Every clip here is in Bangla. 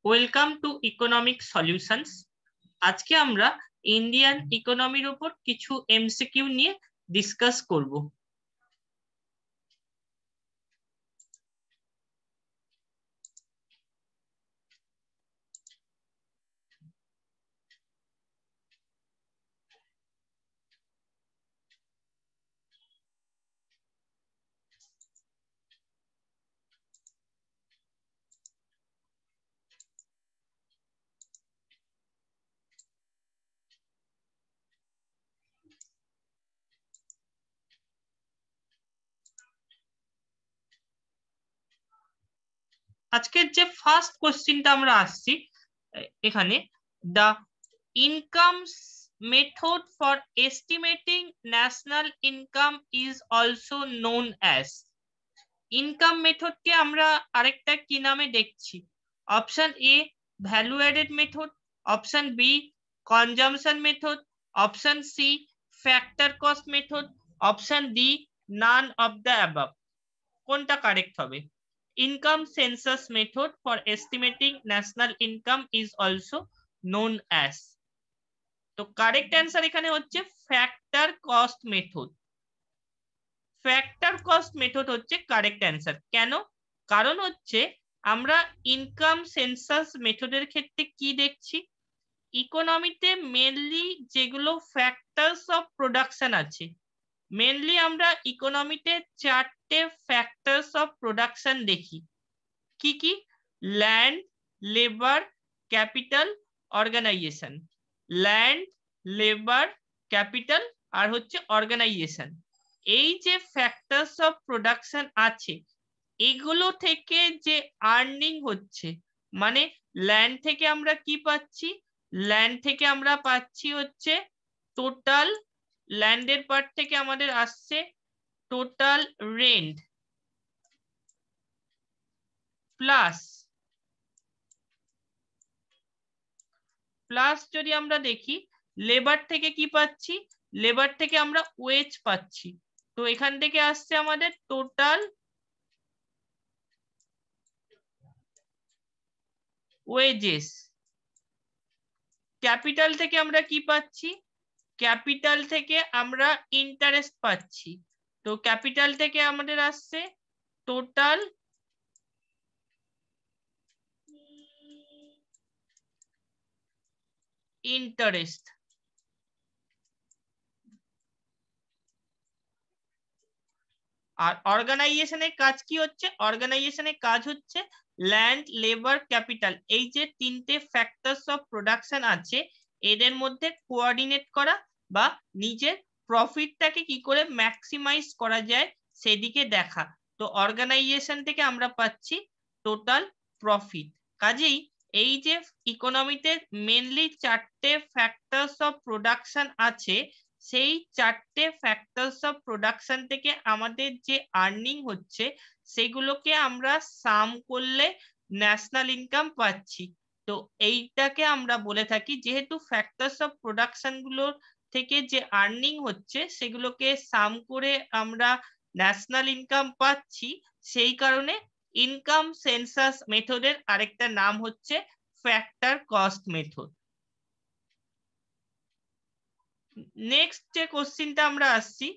Welcome to economic solutions. আজকে আমরা ইন্ডিয়ান ইকোনমির উপর কিছু এমসিকিউ নিয়ে ডিসকাস করব। আজকের যে ফার্স্ট কোশ্চিনটা আমরা আসছি এখানে, the income method for estimating national income is also known as. Income মেথডকে আমরা আরেকটা কি নামে দেখছি? Option A value added method, option B consumption method, option C factor cost method, option D none of the above. কোনটা কারেক্ট হবে? Income census method for estimating national income is also known as. তো কারেক্ট অ্যান্সার এখানে হচ্ছে factor cost method. Factor cost method হচ্ছে কারেক্ট অ্যান্সার। কেন? কারণ হচ্ছে আমরা ইনকাম সেন্সাস মেথডের ক্ষেত্রে কি দেখছি, ইকোনমিতে মেনলি যেগুলো ফ্যাক্টরস অফ প্রোডাকশন আছে, মেনলি আমরা ইকোনমিতে চারটে ফ্যাক্টরস অফ প্রোডাকশন দেখি। কি কি? Land, labour, capital, organisation. Land, labour, capital আর হচ্ছে অর্গানাইজেশন। এই যে ফ্যাক্টরস অফ প্রোডাকশন আছে, এগুলো থেকে যে আর্নিং হচ্ছে, মানে ল্যান্ড থেকে আমরা কি পাচ্ছি? ল্যান্ড থেকে আমরা পাচ্ছি হচ্ছে টোটাল, ল্যান্ডের পার্ট থেকে আমাদের আসছে টোটাল রেন্ট, প্লাস যদি আমরা দেখি লেবার থেকে কি পাচ্ছি, লেবার থেকে আমরা ওয়েজ পাচ্ছি। তো এখান থেকে আসছে আমাদের টোটাল ওয়েজেস। ক্যাপিটাল থেকে আমরা কি পাচ্ছি? ক্যাপিটাল থেকে আমরা ইন্টারেস্ট পাচ্ছি। তো ক্যাপিটাল থেকে আমাদের আসছে টোটাল ইন্টারেস্ট। আর অর্গানাইজেশনের কাজ কি হচ্ছে? অর্গানাইজেশনের কাজ হচ্ছে ল্যান্ড, লেবার, ক্যাপিটাল, এই যে তিনটে ফ্যাক্টরস অফ প্রোডাকশন আছে, এদের মধ্যে কোঅর্ডিনেট করা বা নিজের প্রফিটটাকে কি করে ম্যাক্সিমাইজ করা যায় সেদিকে দেখা। তো অর্গানাইজেশন থেকে আমরা পাচ্ছি টোটাল প্রফিট। কাজেই এই যে ইকোনমিতে মেনলি চারটে ফ্যাক্টরস অফ প্রোডাকশন আছে, সেই চারটে ফ্যাক্টরস অফ প্রোডাকশন থেকে আমাদের যে আর্নিং হচ্ছে, সেগুলোকে আমরা সাম করলে ন্যাশনাল ইনকাম পাচ্ছি। তো এইটাকে আমরা বলে থাকি, যেহেতু ফ্যাক্টরস অফ প্রোডাকশন গুলোর থেকে যে আর্নিং হচ্ছে সেগুলোকে সাম করে আমরা ন্যাশনাল ইনকাম পাচ্ছি, সেই কারণে ইনকাম সেন্সাস মেথডের আরেকটা নাম হচ্ছে ফ্যাক্টর কস্ট মেথড। নেক্সট যে কোশ্চিনটা আমরা আসছি,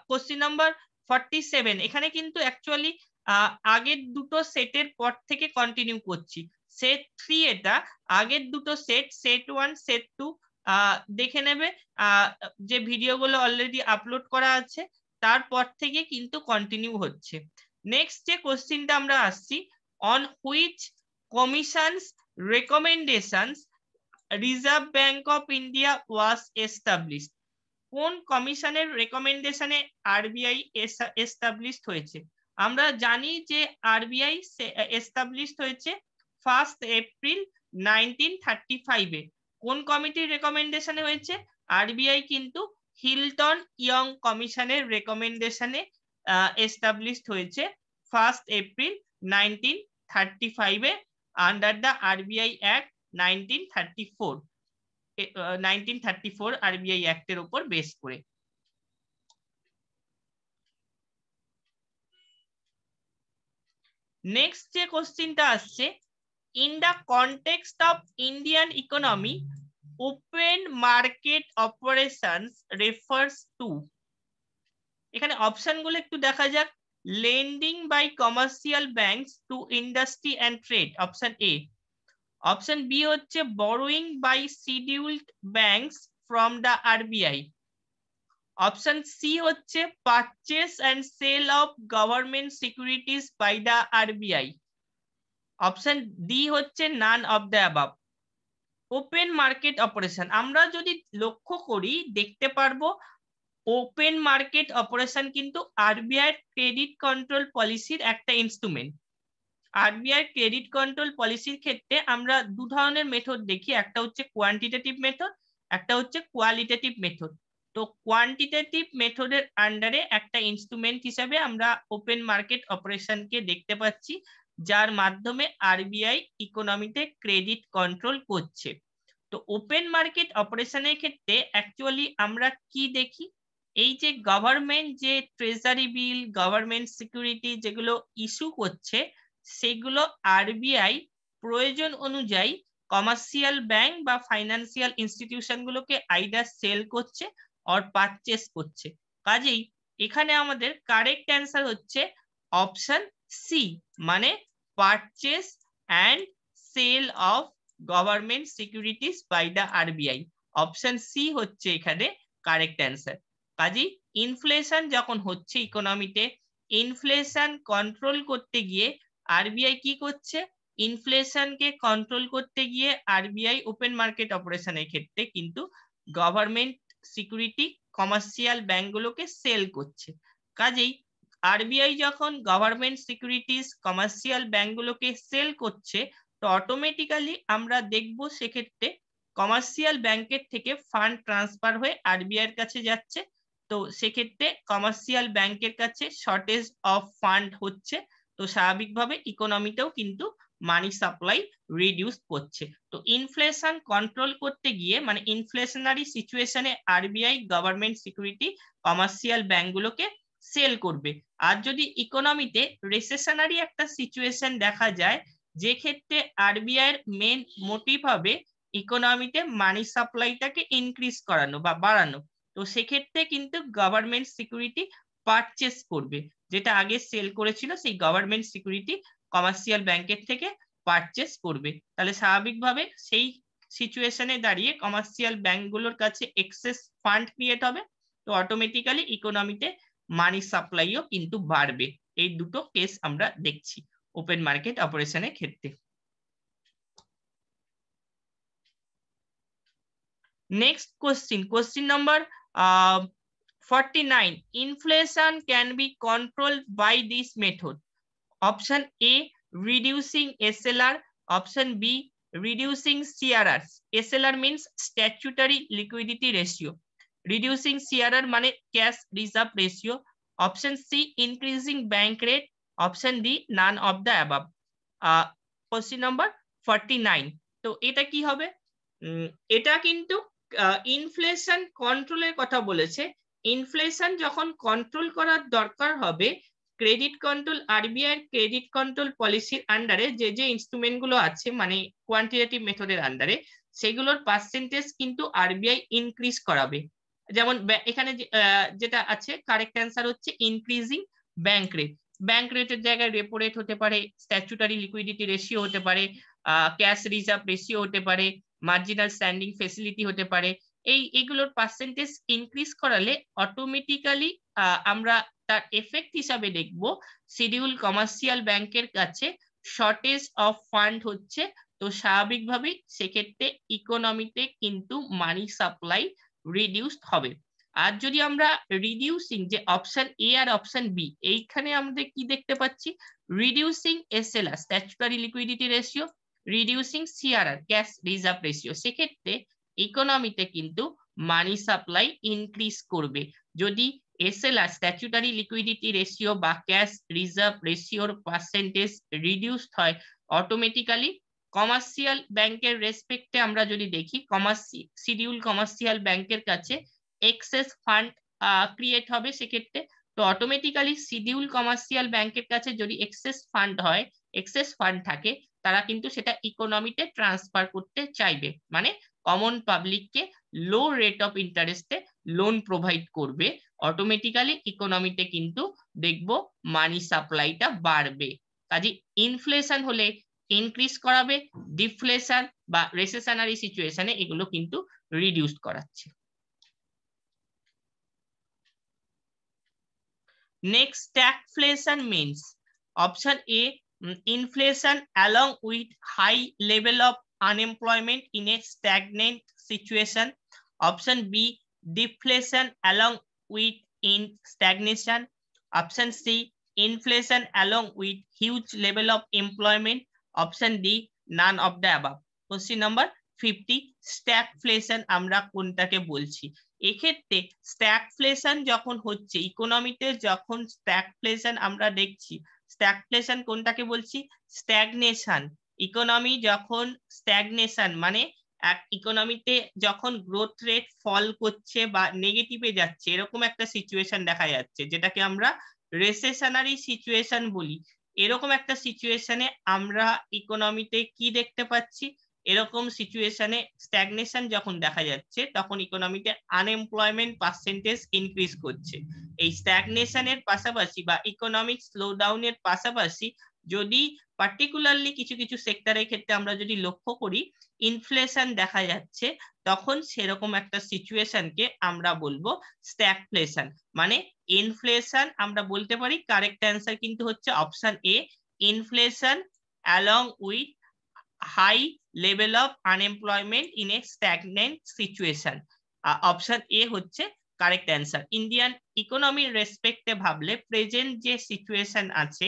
কোশ্চিন নাম্বার 47। এখানে কিন্তু অ্যাকচুয়ালি আগের দুটো সেটের পর থেকে কন্টিনিউ করছি। সেট 3 এটা, আগের দুটো সেট, সেট 1 সেট 2 দেখে নেবে। যে ভিডিওগুলো অলরেডি আপলোড করা আছে তারপর থেকে কিন্তু কন্টিনিউ হচ্ছে। নেক্সট যে কোশ্চিনটা আমরা আসছি, on which commissions recommendations Reserve Bank of India was established. কোন কমিশনের রেকমেন্ডেশনে আরবিআই এস্টাবলিশড হয়েছে? আমরা জানি যে আরবিআই এস্টাবলিশড হয়েছে 1 এপ্রিল 1935-এ। কোন কমিটির রেকমেন্ডেশনে হয়েছে? আরবিআই কিন্তু হিলটন ইয়ং কমিশনের রেকমেন্ডেশনে এস্টাবলিশড হয়েছে 1 এপ্রিল 1935-এ under the RBI act 1934। 1934 RBI অ্যাক্টের উপর বেস করে। নেক্সট যে কোশ্চিনটা আসছে, in the context of Indian economy, open market operations refers to, এখানে অপশনগুলো একটু দেখা যাক। lending by commercial banks to industry and trade, option A. Option B হচ্ছে borrowing by scheduled banks from the RBI। Option C হচ্ছে purchase and sale of government securities by the RBI। Option D হচ্ছে none of the above। Open market operation আমরা যদি লক্ষ্য করি দেখতে পারবো ওপেন মার্কেট অপারেশন কিন্তু আরবিআই ক্রেডিট কন্ট্রোল পলিসির একটা ইনস্ট্রুমেন্ট। আরবিআই ক্রেডিট কন্ট্রোল পলিসির ক্ষেত্রে আমরা দু ধরনের মেথড দেখি, একটা হচ্ছে কোয়ান্টিটেটিভ মেথড, একটা হচ্ছে কোয়ালিটেটিভ মেথড। তো কোয়ান্টিটেটিভ মেথডের আন্ডারে একটা ইনস্ট্রুমেন্ট হিসেবে আমরা ওপেন মার্কেট অপারেশনকে দেখতে পাচ্ছি, যার মাধ্যমে আরবিআই ইকোনমিতে ক্রেডিট কন্ট্রোল করছে। তো ওপেন মার্কেট অপারেশনের ক্ষেত্রে অ্যাকচুয়ালি আমরা কি দেখি, এই যে গভর্নমেন্ট যে ট্রেজারি বিল, গভর্নমেন্ট সিকিউরিটি যেগুলো ইস্যু করছে, সেগুলো আরবিআই প্রয়োজন অনুযায়ী কমার্শিয়াল ব্যাংক বা ফাইন্যান্সিয়াল ইনস্টিটিউশন গুলোকে আইদার সেল করছে অর পারচেস করছে। কাজেই এখানে আমাদের কারেক্ট অ্যান্সার হচ্ছে অপশন সি, মানে purchase and sell of government securities by the RBI. Option C হচ্ছে এখানে কারেক্ট অ্যান্সার। কাজেই ইনফ্লেশন যখন হচ্ছে ইকোনমিতে, ইনফ্লেশন কন্ট্রোল করতে গিয়ে আরবিআই কি করছে, ইনফ্লেশনকে কন্ট্রোল করতে গিয়ে আরবিআই ওপেন মার্কেট অপারেশনের ক্ষেত্রে কিন্তু গভর্নমেন্ট সিকিউরিটি কমার্শিয়াল ব্যাংকগুলোকে সেল করছে। কাজেই আরবিআই যখন গভর্নমেন্ট সিকিউরিটিজ কমার্শিয়াল ব্যাংকগুলোকে সেল করছে, তো অটোমেটিক্যালি আমরা দেখব সেক্ষেত্রে কমার্শিয়াল ব্যাংকের থেকে ফান্ড ট্রান্সফার হয়ে আরবিআই এর কাছে যাচ্ছে। তো সেক্ষেত্রে কমার্শিয়াল ব্যাংকের কাছে শর্টেজ অফ ফান্ড হচ্ছে, তো স্বাভাবিকভাবে ইকোনমিতেও কিন্তু মানি সাপ্লাই রিডিউস করছে। তো ইনফ্লেশন কন্ট্রোল করতে গিয়ে মানে ইনফ্লেশনারি সিচুয়েশনে আরবিআই গভর্নমেন্ট সিকিউরিটি কমার্শিয়াল ব্যাংকগুলোকে সেল করবে। আর যদি ইকোনমিতে রিসেশনারি একটা সিচুয়েশন দেখা যায়, যে ক্ষেত্রে আরবিআই এর মেন মোটিভ হবে ইকোনমিতে মানি সাপ্লাইটাকে ইনক্রিজ করানো বা বাড়ানো, তো সেক্ষেত্রে কিন্তু গভর্নমেন্ট সিকিউরিটি পারচেস করবে, যেটা আগে সেল করেছিল সেই গভর্নমেন্ট সিকিউরিটি কমার্শিয়াল ব্যাংকের থেকে পারচেস করবে। তাহলে স্বাভাবিকভাবে সেই সিচুয়েশনে দাঁড়িয়ে কমার্শিয়াল ব্যাংকগুলোর কাছে এক্সেস ফান্ড ক্রিয়েট হবে, তো অটোমেটিক্যালি ইকোনমিতে মানি সাপ্লাইও কিন্তু বাড়বে। এই দুটো কেস আমরা দেখছি ওপেন মার্কেট অপারেশনের ক্ষেত্রে। Next question number 49. Inflation can be controlled by this method. Option A, reducing SLR. Option B, reducing CRR. SLR means statutory liquidity ratio. Reducing CRR মানে cash reserve ratio. Option C, increasing bank rate. Option D, none of the above. Question number 49. তো এটা কি হবে? এটা কিন্তু ইনফ্লেশন কন্ট্রোলের কথা বলেছে। ইনফ্লেশন যখন কন্ট্রোল করার দরকার হবে, credit control RBI credit control পলিসির আন্ডারে যে যে ইনস্ট্রুমেন্ট গুলো আছে মানে কোয়ান্টিটেটিভ মেথডের আন্ডারে, সেগুলোর পার্সেন্টেজ কিন্তু আরবিআই ইনক্রিজ করাবে। যেমন এখানে যেটা আছে কারেক্ট অ্যান্সার হচ্ছে ইনক্রিজিং ব্যাংক রেট। ব্যাংক রেটের জায়গায় রেপো রেট হতে পারে, স্ট্যাচুটারি লিকুইডিটি রেশিও হতে পারে, ক্যাশ রিজার্ভ রেশিও হতে পারে, মার্জিনাল স্ট্যান্ডিং ফেসিলিটি হতে পারে। এইগুলোর পার্সেন্টেজ ইনক্রিজ করালে অটোমেটিক্যালি আমরা তার এফেক্ট হিসাবে দেখব শিডিউল কমার্শিয়াল ব্যাংকের কাছে শর্টেজ অফ ফান্ড হচ্ছে, তো স্বাভাবিকভাবেই সেক্ষেত্রে ইকোনমিতে কিন্তু মানি সাপ্লাই রিডিউসড হবে। আর যদি আমরা রিডিউসিং যে অপশন এ আর অপশন বি, এইখানে আমাদের কি দেখতে পাচ্ছি, reducing SLR statutory liquidity ratio, reducing CRR cash reserve ratio, সেক্ষেত্রে ইকোনমিতে কিন্তু মানি সাপ্লাই ইনক্রিজ করবে। যদি এসএলআর স্ট্যাচুটারি লিকুইডিটি রেশিও বা ক্যাশ রিজার্ভ রেশিওর পার্সেন্টেজ রিডিউসড হয়, অটোমেটিক্যালি কমার্শিয়াল ব্যাংকের রেসপেক্টে আমরা যদি দেখি শিডিউল কমার্শিয়াল ব্যাংকের কাছে এক্সেস ফান্ড ক্রিয়েট হবে সেক্ষেত্রে। তো অটোমেটিক্যালি শিডিউল কমার্শিয়াল ব্যাংকের কাছে যদি এক্সেস ফান্ড হয়, এক্সেস ফান্ড থাকে, তারা কিন্তু সেটা ইকোনমিতে ট্রান্সফার করতে চাইবে, মানে কমন পাবলিককে লো রেট অফ ইন্টারেস্টে লোন প্রোভাইড করবে। অটোমেটিক্যালি ইকোনমিতে কিন্তু দেখবো মানি সাপ্লাইটা বাড়বে। কাজে ইনফ্লেশন হলে ইনক্রিজ করাবে, ডিফ্লেশন বা রেসেশনারি সিচুয়েশনে এগুলো কিন্তু রিডিউস করাচ্ছে। Next, stagflation means option A, inflation along with high level of unemployment in a stagnant situation. Option B, deflation along with in stagnation. Option C, inflation along with huge level of employment. Option D, none of the above. Question number 50, stagflation আমরা কোনটাকে বলছি? এক্ষেত্রে স্ট্যাগফ্লেশন যখন হচ্ছে ইকোনমিতে, যখন স্ট্যাগফ্লেশন আমরা দেখছি, স্ট্যাগফ্লেশন কোনটাকে বলছি? স্ট্যাগনেশন। ইকোনমি যখন স্ট্যাগনেশন মানে ইকোনমিতে যখন গ্রোথ রেট ফল করছে বা নেগেটিভে যাচ্ছে, এরকম একটা সিচুয়েশন দেখা যাচ্ছে, যেটাকে আমরা রেসেশনারি সিচুয়েশন বলি। এরকম একটা সিচুয়েশনে আমরা ইকোনমিতে কি দেখতে পাচ্ছি? এরকম সিচুয়েশনে স্ট্যাগনেশন যখন দেখা যাচ্ছে, তখন ইকোনমিতে আনএমপ্লয়মেন্ট পার্সেন্টেজ ইনক্রিজ করছে। এই স্ট্যাগনেশনের পাশাপাশি বা ইকোনমিক স্লোডাউনের পাশাপাশি যদি পার্টিকুলারলি কিছু কিছু সেক্টরের ক্ষেত্রে আমরা যদি লক্ষ্য করি ইনফ্লেশন দেখা যাচ্ছে, তখন সেরকম একটা সিচুয়েশনকে আমরা বলবো স্ট্যাগফ্লেশন। মানে ইনফ্লেশন আমরা বলতে পারি, কারেক্ট অ্যান্সার কিন্তু হচ্ছে option A, inflation along with high level of unemployment in a stagnant situation. Option A হচ্ছে কারেক্ট অ্যান্সার। ইন্ডিয়ান ইকোনমির রেসপেক্টে ভাবলে প্রেজেন্ট যে সিচুয়েশন আছে,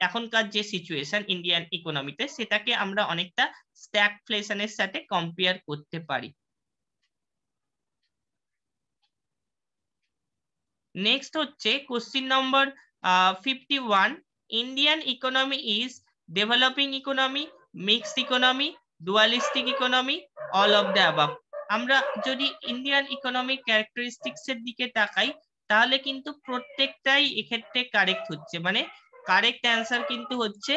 এখনকার যে সিচুয়েশন ইন্ডিয়ান ইকোনমিতে, সেটাকে আমরা অনেকটা স্ট্যাগফ্লেশনের সাথে কম্পেয়ার করতে পারি। নেক্সট হচ্ছে question number 51, Indian economy is developing economy, mixed economy, dualistic economy, all of the above. আমরা যদি ইন্ডিয়ান ইকোনমিক ক্যারেক্টারিস্টিক্স এর দিকে তাকাই, তাহলে কিন্তু প্রত্যেকটাই এক্ষেত্রে কারেক্ট হচ্ছে, মানে কারেক্ট অ্যান্সার কিন্তু হচ্ছে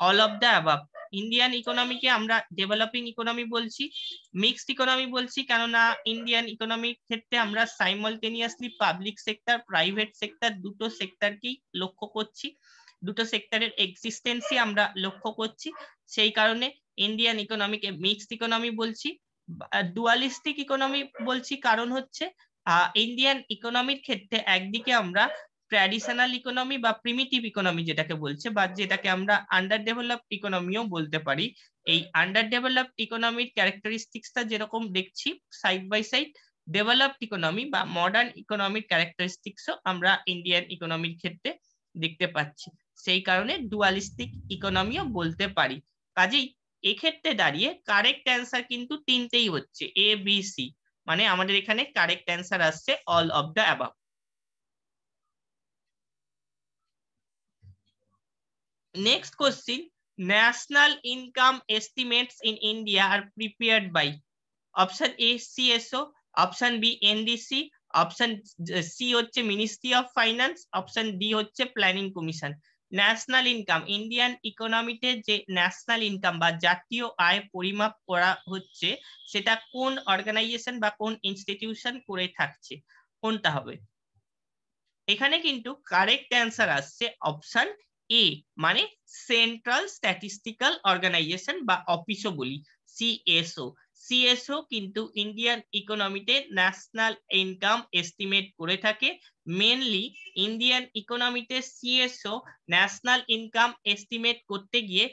all of the above. Indian ইকোনমিকে আমরা ডেভেলপিং ইকোনমি বলছি, মিক্সড ইকোনমি বলছি, কেননা ইন্ডিয়ান ইকোনমির ক্ষেত্রে আমরা simultaneously public sector, private sector দুটো সেক্টরকেই লক্ষ্য করছি, দুটো সেক্টরের এক্সিস্টেন্সই আমরা লক্ষ্য করছি। সেই কারণে ইন্ডিয়ান ইকোনমিকে মিক্সড ইকোনমি বলছি। ডুয়ালিস্টিক ইকোনমি বলছি কারণ হচ্ছে ইন্ডিয়ান ইকোনমির ক্ষেত্রে একদিকে আমরা ট্র্যাডিশনাল ইকোনমি বা প্রিমিটিভ ইকোনমি যেটাকে বলছে, বা যেটাকে আমরা আন্ডার ডেভেলপড ইকোনমিও বলতে পারি, এই আন্ডার ডেভেলপড ইকোনমির ক্যারেক্টারিস্টিক্সটা যেরকম দেখছি side by side, developed economy বা মডার্ন ইকোনমিক ক্যারেক্টারিস্টিক্সও আমরা ইন্ডিয়ান ইকোনমির ক্ষেত্রে দেখতে পাচ্ছি। সেই কারণে ডুয়ালিস্টিক ইকোনমিও বলতে পারি। কাজেই এক্ষেত্রে দাঁড়িয়ে কারেক্ট অ্যান্সার কিন্তু তিনটেই হচ্ছে, এ বি সি, মানে আমাদের এখানে কারেক্ট অ্যান্সার আসছে all of the above. Next question, national income estimates in India are prepared by option A CSO, option B NDC, option C হচ্ছে ministry of finance, option D হচ্ছে planning commission. National income, Indian ইকোনমিতে যে ন্যাশনাল ইনকাম বা জাতীয় আয় পরিমাপ করা হচ্ছে, সেটা কোন অর্গানাইজেশন বা কোন ইনস্টিটিউশন করে থাকছে, কোনটা হবে? এখানে কিন্তু কারেক্ট অ্যান্সার আসছে অপশন এ, মানে সেন্ট্রাল স্ট্যাটিস্টিক্যাল অর্গানাইজেশন বা অফিসও বলি, সিএসও। সিএসও কিন্তু ইন্ডিয়ান ইকোনমিতে ন্যাশনাল ইনকাম এস্টিমেট করে থাকে। মেনলি ইন্ডিয়ান ইকোনমিতে সিএসও ন্যাশনাল ইনকাম এস্টিমেট করতে গিয়ে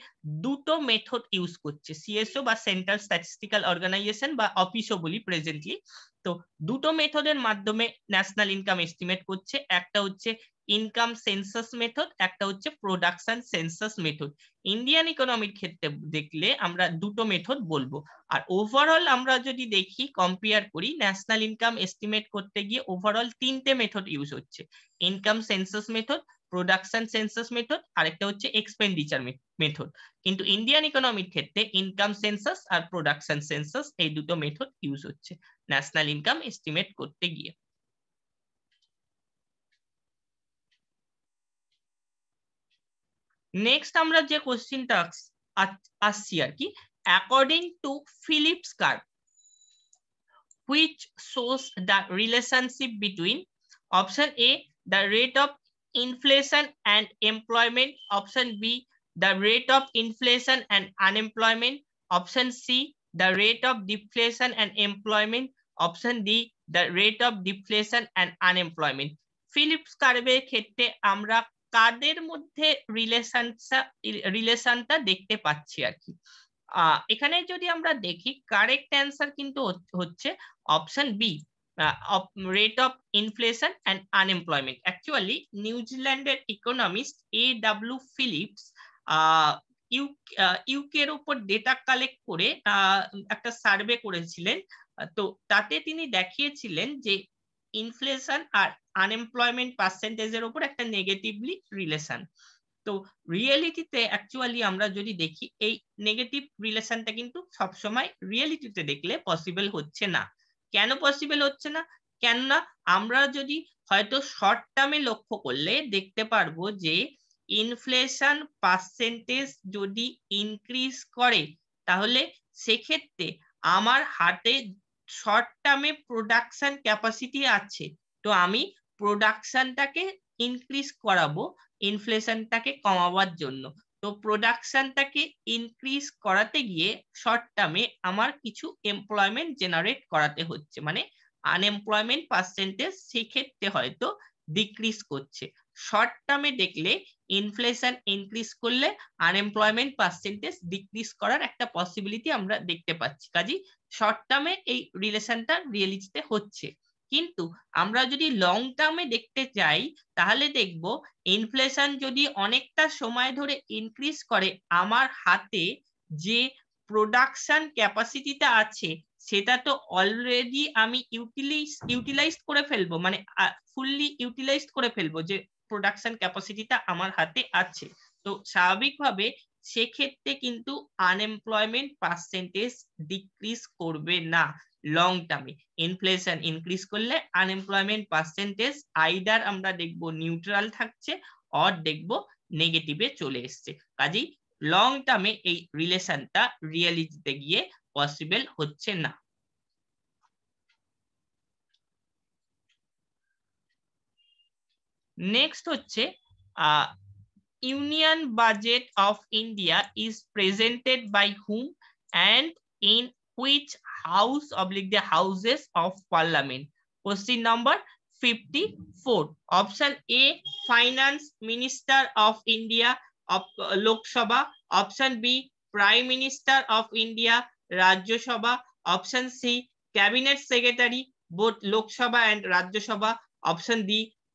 দুটো মেথড ইউজ করছে, সিএসও বা সেন্ট্রাল স্ট্যাটিস্টিক্যাল অর্গানাইজেশন বা অফিসও বলি প্রেজেন্টলি। তো দুটো মেথডের মাধ্যমে ন্যাশনাল ইনকাম এস্টিমেট করছে, একটা হচ্ছে ইনকাম সেন্সাস মেথড, একটা হচ্ছে প্রোডাকশন সেন্সাস মেথড। ইন্ডিয়ান ইকোনমির ক্ষেত্রে দেখলে আমরা দুটো মেথড বলবো। আর ওভারঅল আমরা যদি দেখি, কম্পেয়ার করি, ন্যাশনাল ইনকাম এস্টিমেট করতে গিয়ে ওভারঅল তিনটে মেথড ইউজ হচ্ছে, income census method, production census method, আরেকটা হচ্ছে এক্সপেন্ডিচার মেথড। কিন্তু ইন্ডিয়ান ইকোনমির ক্ষেত্রে ইনকাম সেন্সাস আর প্রোডাকশন সেন্সাস এই দুটো মেথড ইউজ হচ্ছে ন্যাশনাল ইনকাম এস্টিমেট করতে গিয়ে। নেক্সট আমরা যে কোশ্চেনটা আসছি আর কি। According to Phillips curve, which shows the relationship between option A, the rate of inflation and employment, option B, the rate of inflation and unemployment, option C, the rate of deflation and employment, option D, the rate of deflation and unemployment. Phillips কার্ভের ক্ষেত্রে আমরা কাদের মধ্যে রিলেশনটা দেখতে পাচ্ছি আর কি। এখানে যদি আমরা দেখি কারেক্ট অ্যান্সার কিন্তু হচ্ছে option B, rate of inflation and unemployment. Actually নিউজিল্যান্ডের ইকোনমিস্ট A.W. ফিলিপস ইউকের উপর ডেটা কালেক্ট করে একটা সার্ভে করেছিলেন। তো তাতে তিনি দেখিয়েছিলেন যে ইনফ্লেশন আর আনএমপ্লয়মেন্ট পার্সেন্টেজের উপর একটা নেগেটিভলি রিলেশন। তো রিয়েলিটিতে অ্যাকচুয়ালি আমরা যদি দেখি এই নেগেটিভ রিলেশনটা কিন্তু সবসময় রিয়েলিটিতে দেখলে পসিবল হচ্ছে না। কেন পসিবল হচ্ছে না? কেননা আমরা যদি হয়তো শর্ট টার্মে লক্ষ্য করলে দেখতে পারবো যে ইনফ্লেশন পার্সেন্টেজ যদি ইনক্রিজ করে তাহলে সেক্ষেত্রে আমার হাতে শর্ট টার্মে প্রোডাকশন ক্যাপাসিটি আছে, তো আমি প্রোডাকশনটাকে ইনক্রিজ করাবো ইনফ্লেশনটাকে কমাবার জন্য। তো প্রোডাকশনটাকে ইনক্রিজ করাতে গিয়ে শর্ট টার্মে আমার কিছু এমপ্লয়মেন্ট জেনারেট করাতে হচ্ছে, মানে আনএমপ্লয়মেন্ট পার্সেন্টেজ সেক্ষেত্রে হয়তো ডিক্রিজ করছে। শর্ট টার্মে দেখলে ইনফ্লেশন ইনক্রিজ করলে আনএমপ্লয়মেন্ট পার্সেন্টেজ ডিক্রিজ করার একটা পসিবিলিটি আমরা দেখতে পাচ্ছি। কাজেই শর্ট টার্মে এই রিলেশনটা রিয়েলিটিতে হচ্ছে। কিন্তু আমরা যদি লং টার্মে দেখতে যাই তাহলে দেখব ইনফ্লেশন যদি অনেকটা সময় ধরে ইনক্রিজ করে আমার হাতে যে প্রোডাকশন ক্যাপাসিটিটা আছে সেটা তো অলরেডি আমি ইউটিলাইজ করে ফেলবো, মানে ফুললি ইউটিলাইজ করে ফেলবো যে প্রোডাকশন ক্যাপাসিটিটা আমার হাতে আছে। তো স্বাভাবিকভাবে সেক্ষেত্রে কিন্তু আনএমপ্লয়মেন্ট পার্সেন্টেজ ডিক্রিজ করবে না। লং টার্মে ইনফ্লেশন ইনক্রিজ করলে আনএমপ্লয়মেন্ট পার্সেন্টেজ আইদার আমরা দেখব নিউট্রাল থাকছে অর দেখব নেগেটিভে চলে এসছে। কাজেই লং টার্মে এই রিলেশনটা রিয়েলিটিতে গিয়ে পসিবল হচ্ছে না। নেক্সট হচ্ছে union budget of India is presented by whom and in which house oblique the houses of parliament? Question number 54. Option A, finance minister of India of Lok Sabha. Option B, prime minister of India Rajya Sabha. Option C, cabinet secretary both Lok Sabha and Rajya Sabha. Option D,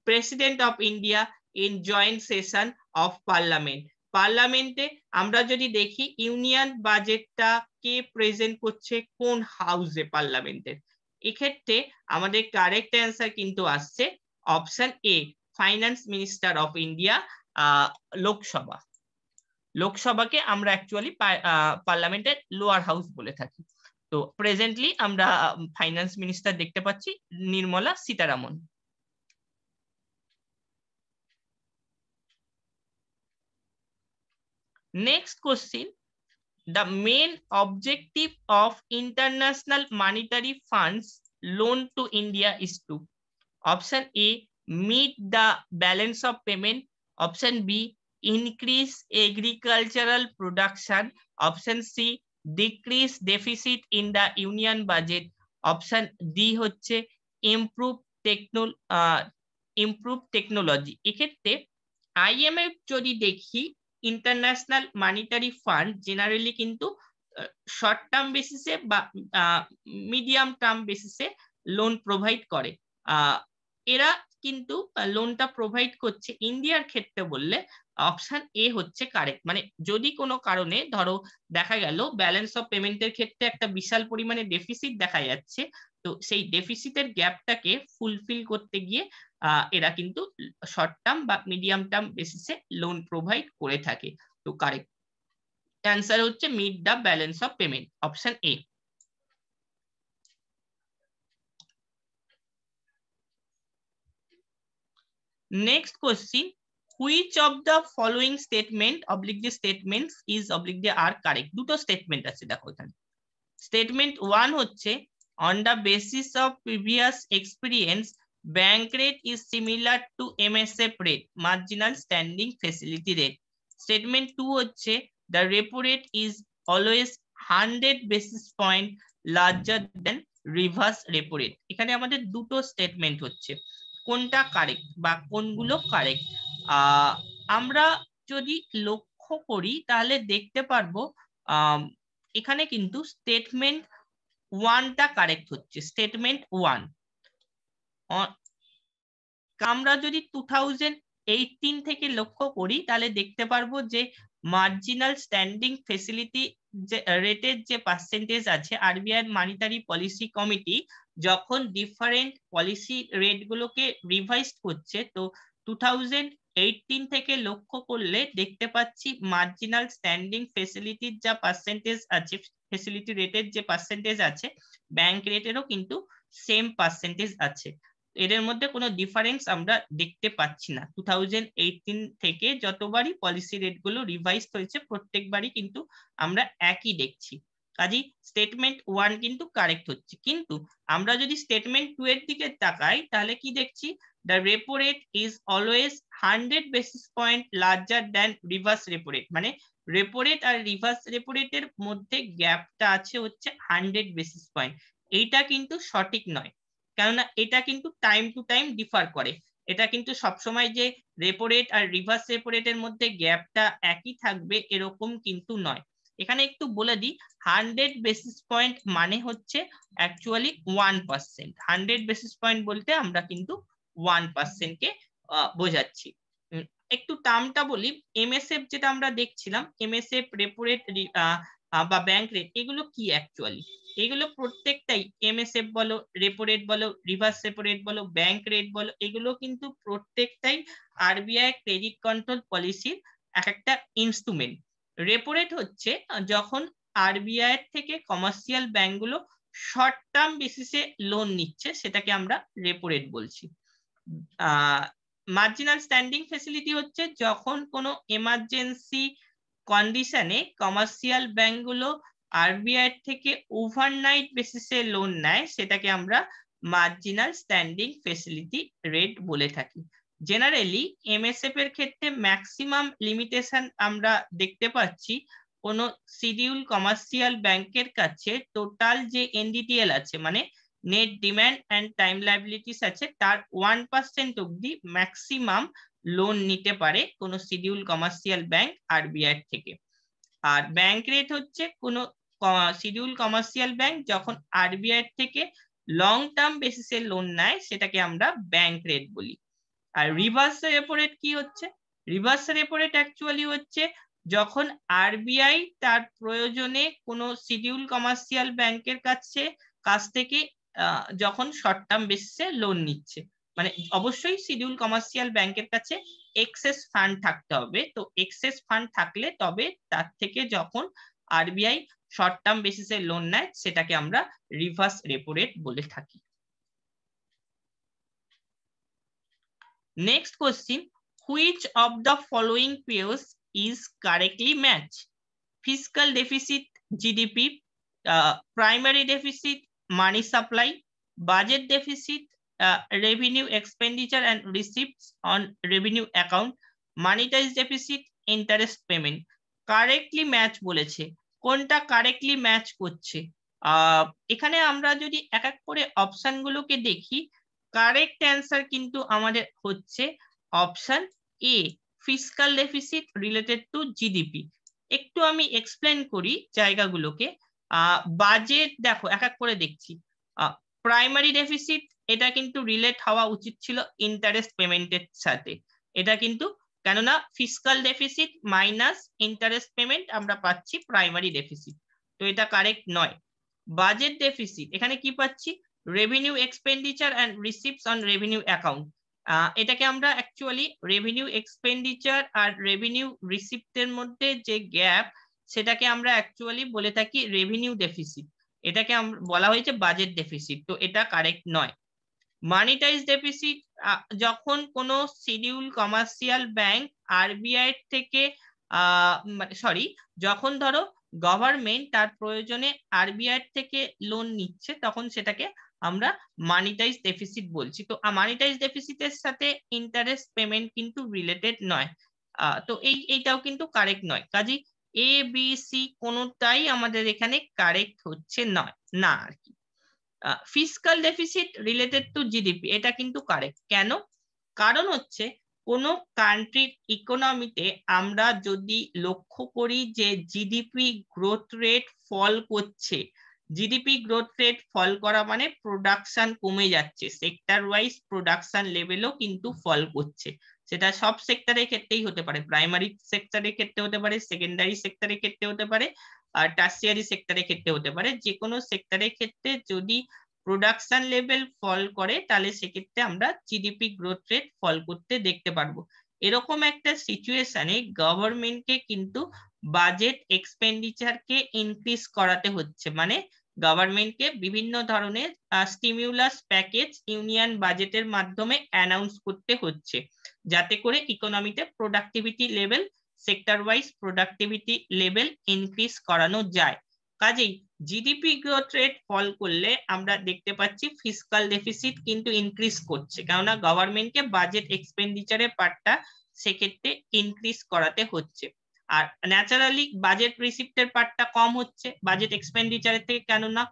president of India in joint session of parliament. পার্লামেন্টে আমরা যদি দেখি ইউনিয়ন বাজেটটা কে প্রেজেন্ট করছে কোন হাউসে পার্লামেন্টের, এক্ষেত্রে আমাদের কারেক্ট অ্যান্সার কিন্তু আসছে option A, finance minister of India Lok Sabha. লোকসভাকে আমরা অ্যাকচুয়ালি পার্লামেন্টের লোয়ার হাউস বলে থাকি। তো প্রেজেন্টলি আমরা ফাইন্যান্স মিনিস্টার দেখতে পাচ্ছি Nirmala Sitharaman. Next question. The main objective of International Monetary Fund's loan to India is to: option A, meet the balance of payment. Option B, increase agricultural production. Option C, decrease deficit in the union budget. Option D হচ্ছে improve technology. এক্ষেত্রে IMF যদি দেখি ইন্টারন্যাশনাল মানিটারি ফান্ড জেনারেলি কিন্তু শর্ট টার্ম বেসিসে বা মিডিয়াম টার্ম বেসিসে লোন প্রোভাইড করে। এরা কিন্তু লোনটা প্রোভাইড করছে ইন্ডিয়ার ক্ষেত্রে বললে অপশন এ হচ্ছে কারেক্ট। মানে যদি কোনো কারণে ধরো দেখা গেল ব্যালেন্স অফ পেমেন্টের ক্ষেত্রে একটা বিশাল পরিমাণে ডেফিসিট দেখা যাচ্ছে, তো সেই ডেফিসিটের গ্যাপটাকে ফুলফিল করতে গিয়ে এরা কিন্তু শর্ট টার্ম বা মিডিয়াম টার্ম বেসিসে লোন প্রোভাইড করে থাকে। তো কারেক্ট অ্যান্সার হচ্ছে meet the balance of payment, option A. Next question, which of the following statement oblique the statements is oblique the are correct. দুটো স্টেটমেন্ট আছে দেখো এখানে। স্টেটমেন্ট 1 হচ্ছে on the basis of previous experience bank rate is similar to MSF rate marginal standing facility rate. Statement 2 হচ্ছে the repo rate is always 100 basis point larger than reverse repo rate. এখানে আমাদের দুটো স্টেটমেন্ট হচ্ছে, কোনটা কারেক্ট বা কোনগুলো কারেক্ট। আমরা যদি লক্ষ্য করি তাহলে দেখতে পারবো এখানে কিন্তু স্টেটমেন্ট 1টা কারেক্ট হচ্ছে। স্টেটমেন্ট 1 আমরা যদি 2018 থেকে লক্ষ্য করি তাহলে দেখতে পারবো যে মার্জিনাল স্ট্যান্ডিং ফেসিলিটি যে রেটের যে পার্সেন্টেজ আছে, আরবিআই মনিটারি পলিসি কমিটি যখন ডিফারেন্ট পলিসি রেট গুলোকে রিভাইজ করছে, তো 2018 থেকে লক্ষ্য করলে দেখতে পাচ্ছি মার্জিনাল স্ট্যান্ডিং ফেসিলিটির যা পার্সেন্টেজ আছে, ফেসিলিটি রেটের যে পার্সেন্টেজ আছে, ব্যাংক রেটেরও কিন্তু সেম পার্সেন্টেজ আছে। এদের মধ্যে কোনো ডিফারেন্স আমরা দেখতে পাচ্ছি না। 2018 থেকে যতবারই পলিসি রেট গুলো রিভাইজ হয়েছে প্রত্যেকবারই কিন্তু আমরা একই দেখছি। কাজেই স্টেটমেন্ট 1 কিন্তু কারেক্ট হচ্ছে। কিন্তু আমরা যদি স্টেটমেন্ট 2 এর দিকে তাকাই তাহলে কি দেখছি, the repo rate is always 100 basis point larger than reverse repo rate, মানে রেপো রেট আর রিভার্স রেপো রেটের মধ্যে গ্যাপটা আছে হচ্ছে 100 বেসিস পয়েন্ট। এইটা কিন্তু সঠিক নয়, কেননা এটা কিন্তু টাইম টু টাইম ডিফার করে। এটা কিন্তু সবসময় যে রেপো রেট আর রিভার্স রেপো রেটের মধ্যে গ্যাপটা একই থাকবে এরকম কিন্তু নয়। এখানে একটু বলে দিই, 100 বেসিস পয়েন্ট মানে হচ্ছে অ্যাকচুয়ালি 1%। 100 বেসিস পয়েন্ট বলতে আমরা কিন্তু 1% কে বোঝাচ্ছি। একটু টার্মটা বলি, এমএসএফ যেটা আমরা দেখছিলাম, এমএসএফ, রেপো রেট বা ব্যাংক রেট, এগুলো কি অ্যাকচুয়ালি? এগুলো প্রত্যেকটাই এমএসএফ বলো, রেপো রেট বলো, রিভার্স রেপো রেট বলো, ব্যাংক রেট বলো, এগুলো কিন্তু প্রত্যেকটাই আরবিআই ক্রেডিট কন্ট্রোল পলিসির এক একটা ইনস্ট্রুমেন্ট। রেপো রেট হচ্ছে যখন আরবিআই থেকে কমার্শিয়াল ব্যাংকগুলো শর্ট টার্ম বেসিসে লোন নিচ্ছে, সেটাকে আমরা রেপো রেট বলছি। মার্জিনাল স্ট্যান্ডিং ফেসিলিটি হচ্ছে যখন কোনো এমার্জেন্সি কন্ডিশনে কমার্শিয়াল ব্যাংকগুলো আরবিআই থেকে ওভারনাইট বেসিসে লোন নেয়, সেটাকে আমরা মার্জিনাল স্ট্যান্ডিং ফেসিলিটি রেট বলে থাকি। জেনারেলি এমএসএফ এর ক্ষেত্রে ম্যাক্সিমাম লিমিটেশন আমরা দেখতে পাচ্ছি, কোনো শিডিউল কমার্শিয়াল ব্যাংকের কাছে টোটাল যে এনডিটিএল আছে, মানে net demand and time liabilities আছে, তার 1% অবধি ম্যাক্সিমাম লোন নিতে পারে কোনো শিডিউল কমার্শিয়াল ব্যাংক আরবিআই থেকে। আর ব্যাংক রেট হচ্ছে কোনো শিডিউল কমার্শিয়াল ব্যাংক যখন আরবিআই থেকে লং টার্ম বেসিসে লোন নেয়, সেটাকে আমরা ব্যাংক রেট বলি। আর রিভার্স রেপো রেট কি হচ্ছে? রিভার্স রেপো রেট অ্যাকচুয়ালি হচ্ছে যখন আরবিআই তার প্রয়োজনে কোনো শিডিউল কমার্শিয়াল ব্যাংকের কাছ থেকে যখন শর্ট টার্ম বেসিসে লোন নিচ্ছে, মানে অবশ্যই শিডিউল কমার্শিয়াল ব্যাংকের কাছে এক্সেস ফান্ড থাকতে হবে। তো এক্সেস ফান্ড থাকলে তবে তার থেকে যখন আরবিআই শর্ট টার্ম বেসিসে লোন নেয়, সেটাকে আমরা রিভার্স রেপো রেট বলে থাকি। Next question, which of the following pairs is correctly matched? Fiscal deficit GDP, primary deficit money supply, budget deficit revenue expenditure and receipts on revenue account, monetized deficit interest payment. Correctly match বলেছে, কোনটা কারেক্টলি ম্যাচ করছে? এখানে আমরা যদি এক এক করে অপশন গুলোকে দেখি, কারেক্ট অ্যান্সার কিন্তু আমাদের হচ্ছে option A, fiscal deficit related to GDP. একটু আমি এক্সপ্লেন করি জায়গাগুলোকে। বাজেট দেখো এক এক করে দেখছি। প্রাইমারি ডেফিসিট, এটা কিন্তু রিলেট হওয়া উচিত ছিল ইন্টারেস্ট পেমেন্টের সাথে। এটা কিন্তু কেননা fiscal deficit minus interest payment আমরা পাচ্ছি প্রাইমারি ডেফিসিট, তো এটা কারেক্ট নয়। বাজেট ডেফিসিট, এখানে কি পাচ্ছি? Revenue expenditure and receipts on revenue account. এটাকে আমরা অ্যাকচুয়ালি রেভিনিউ এক্সপেন্ডিচার আর রেভিনিউ রিসিপ্টের মধ্যে যে গ্যাপ, সেটাকে আমরা অ্যাকচুয়ালি বলে থাকি রেভিনিউ ডেফিসিট। এটাকে বলা হয়েছে বাজেট ডেফিসিট, তো এটা কারেক্ট নয়। মানিটাইজ ডেফিসিট যখন কোনো শিডিউল কমার্শিয়াল ব্যাংক আরবিআই থেকে সরি, যখন ধরো গভর্নমেন্ট তার প্রয়োজনে আরবিআই থেকে লোন নিচ্ছে, তখন সেটাকে আমরা মানিটাইজ ডেফিসিট বলছি। তো মানিটাইজ ডেফিসিটের সাথে ইন্টারেস্ট পেমেন্ট কিন্তু রিলেটেড নয়। তো এইটাও কিন্তু কারেক্ট নয়। কাজেই এ বি সি কোনোটাই আমাদের এখানে কারেক্ট হচ্ছে নয় না আর কি। Fiscal deficit related to GDP, এটা কিন্তু কারেক্ট। কেন? কারণ হচ্ছে কোনো কান্ট্রির ইকোনমিতে আমরা যদি লক্ষ্য করি যে জিডিপি গ্রোথ রেট ফল করছে, জিডিপি গ্রোথ রেট ফল করা মানে প্রোডাকশন কমে যাচ্ছে, সেক্টর ওয়াইজ প্রোডাকশন লেভেলও কিন্তু ফল করছে। সেটা সব সেক্টরের ক্ষেত্রেই হতে পারে, প্রাইমারি সেক্টরের ক্ষেত্রে হতে পারে, সেকেন্ডারি সেক্টরের ক্ষেত্রে হতে পারে, আর টার্সিয়ারি সেক্টরের ক্ষেত্রে হতে পারে। যে কোনো সেক্টরের ক্ষেত্রে যদি প্রোডাকশন লেভেল ফল করে, তাহলে সেক্ষেত্রে আমরা জিডিপি গ্রোথ রেট ফল করতে দেখতে পারবো। এরকম একটা সিচুয়েশনে গভর্নমেন্টকে কিন্তু বাজেট এক্সপেন্ডিচারকে ইনক্রিজ করাতে হচ্ছে, মানে গভর্নমেন্টকে বিভিন্ন ধরনের স্টিমিউলাস প্যাকেজ ইউনিয়ন বাজেটের মাধ্যমে অ্যানাউন্স করতে হচ্ছে, যাতে করে ইকোনমিতে productivity level, sector wise productivity level increase করানো যায়। কাজেই জিডিপি গ্রোথ রেট ফল করলে আমরা দেখতে পাচ্ছি ফিসকাল ডেফিসিট কিন্তু ইনক্রিজ করছে, কেননা গভর্নমেন্টকে বাজেট এক্সপেন্ডিচারের পার্টটা সেক্ষেত্রে ইনক্রিজ করাতে হচ্ছে। আর ন্যাচারালি বাজেট রিসিপ্টের পার্টটা কম হচ্ছে বাজেট এক্সপেন্ডিচারের থেকে, কেননা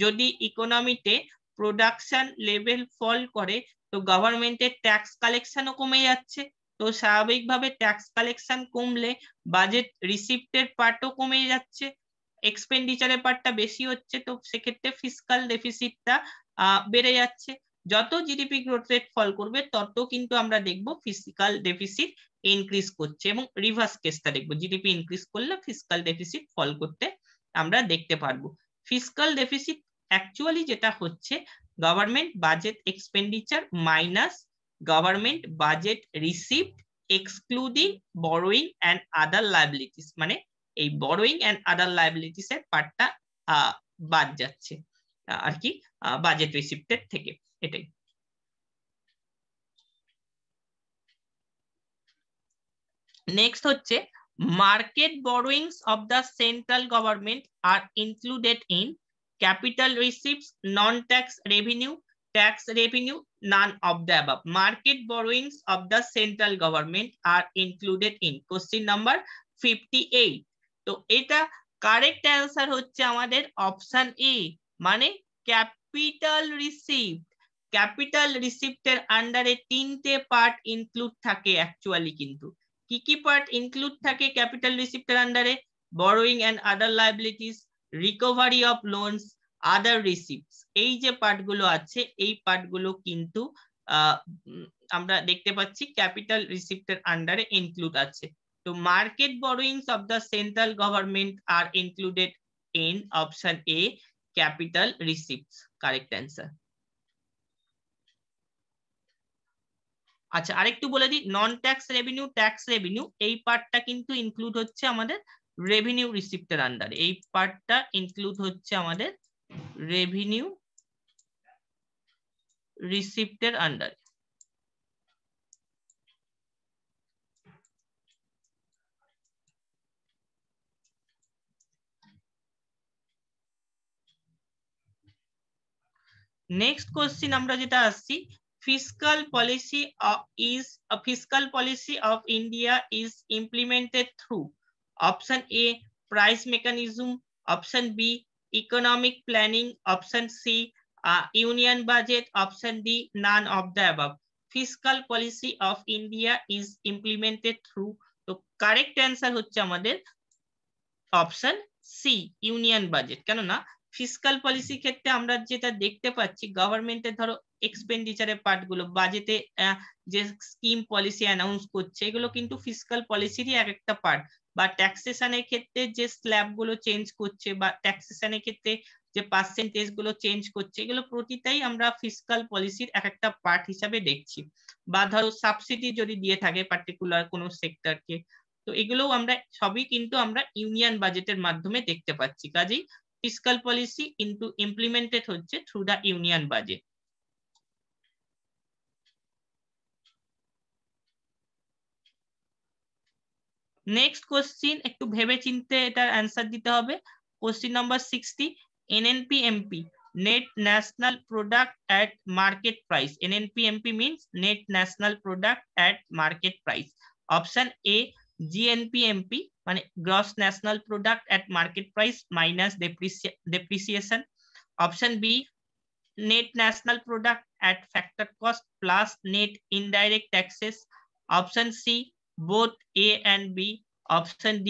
যদি ইকোনমিতে প্রোডাকশন লেভেল ফল করে তো গভর্নমেন্টের ট্যাক্স কালেকশনও কমে যাচ্ছে। তো স্বাভাবিকভাবে ট্যাক্স কালেকশন কমলে বাজেট রিসিপ্টের পার্টও কমে যাচ্ছে, এক্সপেন্ডিচারের পার্টটা বেশি হচ্ছে, তো সেক্ষেত্রে ফিসকাল ডেফিসিটটা বেড়ে যাচ্ছে। যত জিডিপি গ্রোথ রেট ফল করবে তত কিন্তু আমরা দেখব ফিসকাল ডেফিসিট ইনক্রিজ করছে, এবং রিভার্স কেসটা দেখবো, জিডিপি ইনক্রিজ করলে ফিসকাল ডেফিসিট ফল করতে আমরা দেখতে পারবো। ফিসকাল ডেফিসিট অ্যাকচুয়ালি যেটা হচ্ছে government budget expenditure minus government budget receipt excluding borrowing and other liabilities, মানে এই বরোয়িং অ্যান্ড আদার লায়াবিলিটিস এর পার্টটা বাদ যাচ্ছে আর কি বাজেট রিসিপ্টের থেকে, এটাই। নেক্সট হচ্ছে market borrowings of the central government are included in capital receipts, non tax revenue, tax revenue, none of the above. Market borrowings of the central government are included in question number 58. তো এটা কারেক্ট অ্যান্সার হচ্ছে আমাদের অপশন এ, মানে ক্যাপিটাল রিসিপ্ট। ক্যাপিটাল রিসিপ্টের আন্ডারে তিনটে পার্ট ইনক্লুড থাকে অ্যাকচুয়ালি, কিন্তু কি কি পার্ট ইনক্লুড থাকে ক্যাপিটাল রিসিপ্টের আন্ডারে? Borrowing and other liabilities, recovery of loans, other receipts. এই যে পার্টগুলো আছে এই পার্টগুলো কিন্তু আমরা দেখতে পাচ্ছি ক্যাপিটাল রিসিপ্টের আন্ডারে ইনক্লুড আছে। তো market borrowings of the central government are included in option A, capital receipts, correct answer. আচ্ছা, আরেকটু বলে দিই, non tax revenue, tax revenue এই পার্টটা কিন্তু ইনক্লুড হচ্ছে আমাদের রেভিনিউ রিসিপ্টের আন্ডারে, এই পার্টটা ইনক্লুড হচ্ছে আমাদের রেভিনিউ রিসিপ্টের আন্ডারে। নেক্সট কোশ্চিন আমরা যেটা আসছি, fiscal policy of India is implemented through option A, price mechanism, option B, economic planning, option C, union budget, option D, none of the above. Fiscal policy of India is implemented through, তো কারেক্ট অ্যান্সার হচ্ছে আমাদের অপশন সি, ইউনিয়ন বাজেট। কেননা ফিসকাল পলিসি ক্ষেত্রে আমরা যেটা দেখতে পাচ্ছি গভর্নমেন্টের ধরো এক্সপেন্ডিচারের পার্টগুলো, বাজেটে যে স্কিম পলিসি অ্যানাউন্স করছে এগুলো কিন্তু ফিসকাল পলিসিরই এক একটা পার্ট, বা ট্যাক্সেশনের ক্ষেত্রে যে স্ল্যাব গুলো চেঞ্জ করছে বা ট্যাক্সেশনের ক্ষেত্রে যে পার্সেন্টেজ গুলো চেঞ্জ করছে, এগুলো প্রতিটাই আমরা ফিসকাল পলিসির এক একটা পার্ট হিসাবে দেখছি। বা ধরো সাবসিডি যদি দিয়ে থাকে পার্টিকুলার কোনো সেক্টরকে, তো এগুলোও আমরা সবই কিন্তু আমরা ইউনিয়ন বাজেটের মাধ্যমে দেখতে পাচ্ছি। কাজেই ফিসকাল পলিসি কিন্তু ইমপ্লিমেন্টেড হচ্ছে through the union budget. Next question একটু ভেবে চিন্তে এটার অ্যান্সার দিতে হবে। Question number 60, NNP-MP, net national product at market price. NNP-MP means net national product at market price. Option A, GNP-MP মানে gross national product at market price minus depreciation. Option B, net national product at factor cost plus net indirect taxes. Option C, both A and B. Option D,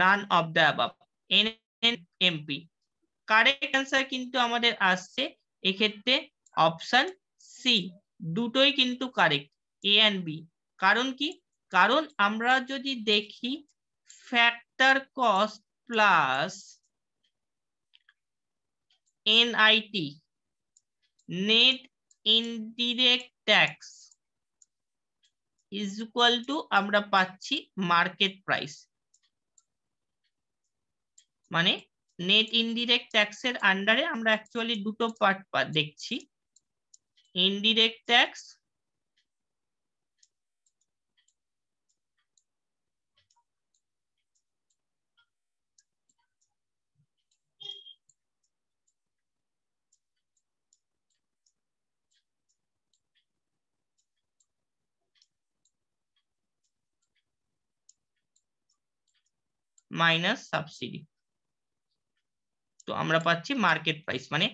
none of the above. NNP correct answer কিন্তু আমাদের আসছে এক্ষেত্রে অপশন সি, দুটোই কিন্তু কারেক্ট, এ এন্ড বি। কারণ কি, কারণ আমরা যদি দেখি factor cost plus NIT net indirect tax is equal to আমরা পাচ্ছি মার্কেট প্রাইস। মানে নেট ইনডিরেক্ট ট্যাক্সের আন্ডারে আমরা অ্যাকচুয়ালি দুটো পার্ট দেখছি, ইনডিরেক্ট ট্যাক্স মাইনাস সাবসিডি। তো আমরা পাচ্ছি মার্কেট প্রাইস। মানে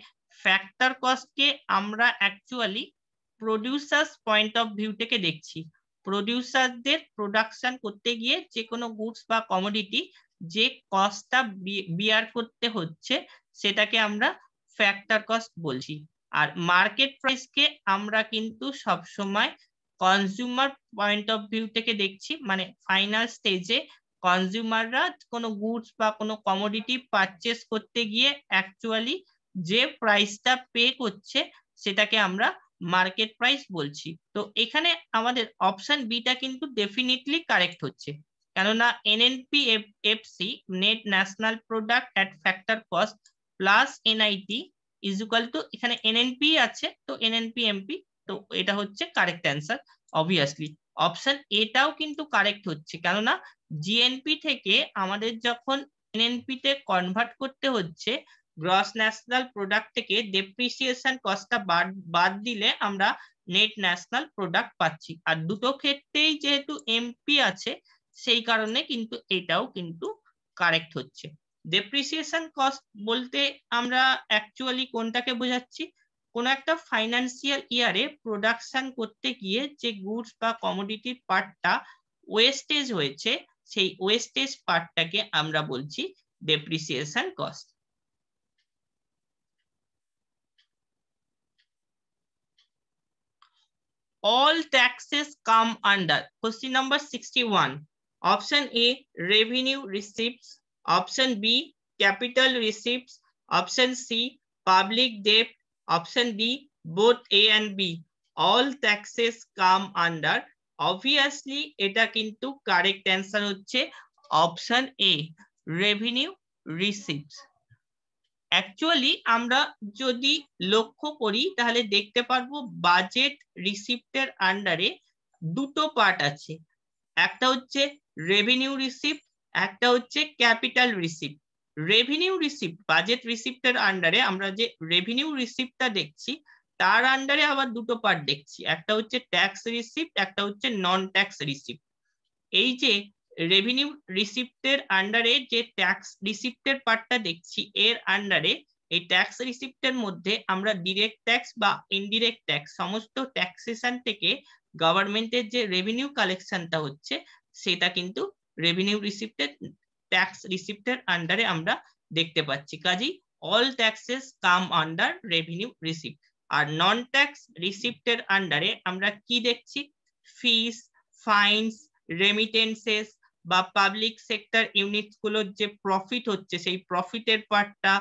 ফ্যাক্টর কস্টকে আমরা actually producers point of view থেকে দেখছি। প্রোডিউসারদের প্রোডাকশন করতে গিয়ে যে কোনো গুডস বা কমোডিটি যে কস্টটা বিয়ার করতে হচ্ছে সেটাকে আমরা ফ্যাক্টর কস্ট বলছি। আর মার্কেট প্রাইসকে আমরা কিন্তু সব সময় কনজিউমার পয়েন্ট অফ ভিউ থেকে দেখছি। মানে ফাইনাল স্টেজে কনজিউমাররা কোনো গুডস বা কোনো কমোডিটি পারচেস করতে গিয়ে অ্যাকচুয়ালি যে প্রাইসটা পে করছে সেটাকে আমরা মার্কেট প্রাইস বলছি। তো এখানে আমাদের অপশন বিটা কিন্তু ডেফিনেটলি কারেক্ট হচ্ছে, কেননা NNP-FC net national product at factor cost plus NIT is equal to, এখানে NNP আছে তো NNP-MP, তো এটা হচ্ছে কারেক্ট অ্যান্সার অবভিয়াসলি। অপশন এটাও কিন্তু কারেক্ট হচ্ছে, কেননা জিএনপি থেকে আমাদের যখন এনএনপি তে কনভার্ট করতে হচ্ছে, গ্রস ন্যাশনাল প্রোডাক্ট থেকে ডেপ্রিসিয়েশন কস্টটা বাদ দিলে আমরা নেট ন্যাশনাল প্রোডাক্ট পাচ্ছি। আর দুটো ক্ষেত্রেই যেহেতু এমপি আছে সেই কারণে কিন্তু এটাও কিন্তু কারেক্ট হচ্ছে। ডেপ্রিসিয়েশন কস্ট বলতে আমরা অ্যাকচুয়ালি কোনটাকে বোঝাচ্ছি, কোন একটা ফাইন্যান্সিয়াল ইয়ারে প্রোডাকশন করতে গিয়ে যে গুডস বা কমোডিটির পার্টটা ওয়েস্টেজ হয়েছে সেই ওয়েস্টেজ পার্টটাকে আমরা বলছি depreciation cost. All taxes come under question number 61. Option A, revenue receipts. Option B, capital receipts. Option C, public debt. Option D, both A and B. All taxes come under. Obviously এটা কিন্তু কারেক্ট অ্যান্সার হচ্ছে option A, revenue receipts. Actually আমরা যদি লক্ষ্য করি তাহলে দেখতে পারবো বাজেট রিসিপ্টের আন্ডারে দুটো পার্ট আছে, একটা হচ্ছে রেভিনিউ রিসিপ্ট, একটা হচ্ছে capital receipt. Revenue receipt budget রিসিপ্টের আন্ডারে আমরা যে রেভিনিউ রিসিপ্টটা দেখছি তার আন্ডারে আবার দুটো পার্ট দেখছি, একটা হচ্ছে ট্যাক্স রিসিপ্ট, একটা হচ্ছে নন ট্যাক্স রিসিপ্ট। এই যে রেভিনিউ রিসিপ্টের আন্ডারে যে ট্যাক্স রিসিপ্টের পার্টটা দেখছি এর আন্ডারে এই ট্যাক্স রিসিপ্টের মধ্যে আমরা ডিরেক্ট ট্যাক্স বা ইনডিরেক্ট ট্যাক্স সমস্ত ট্যাক্সেশন থেকে গভর্নমেন্টের যে রেভিনিউ কালেকশনটা হচ্ছে সেটা কিন্তু রেভিনিউ রিসিপ্টের ট্যাক্স রিসিপ্টের আন্ডারে আমরা দেখতে পাচ্ছি। কাজেই অল ট্যাক্সেস কাম আন্ডার রেভিনিউ রিসিপ্ট। আর নন ট্যাক্স রিসিপ্টের আন্ডারে আমরা কি দেখছি, ফিস, ফাইনস, রেমিটেন্সেস বা পাবলিক সেক্টর ইউনিট গুলোর যে প্রফিট হচ্ছে সেই প্রফিটের পার্টটা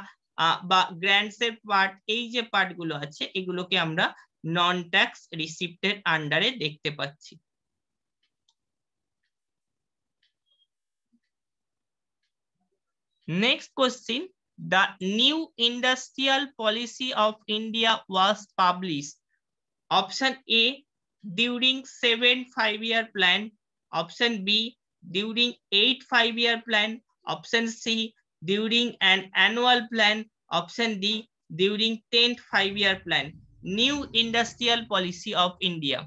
বা গ্র্যান্টস এর পার্ট, এই যে পার্ট গুলো আছে এগুলোকে আমরা নন ট্যাক্স রিসিপ্টের আন্ডারে দেখতে পাচ্ছি। Next question, the new industrial policy of India was published. Option A, during 7 5-year plan. Option B, during 8 5-year plan, option C during an annual plan, option D during 10th 5-year plan. New industrial policy of India.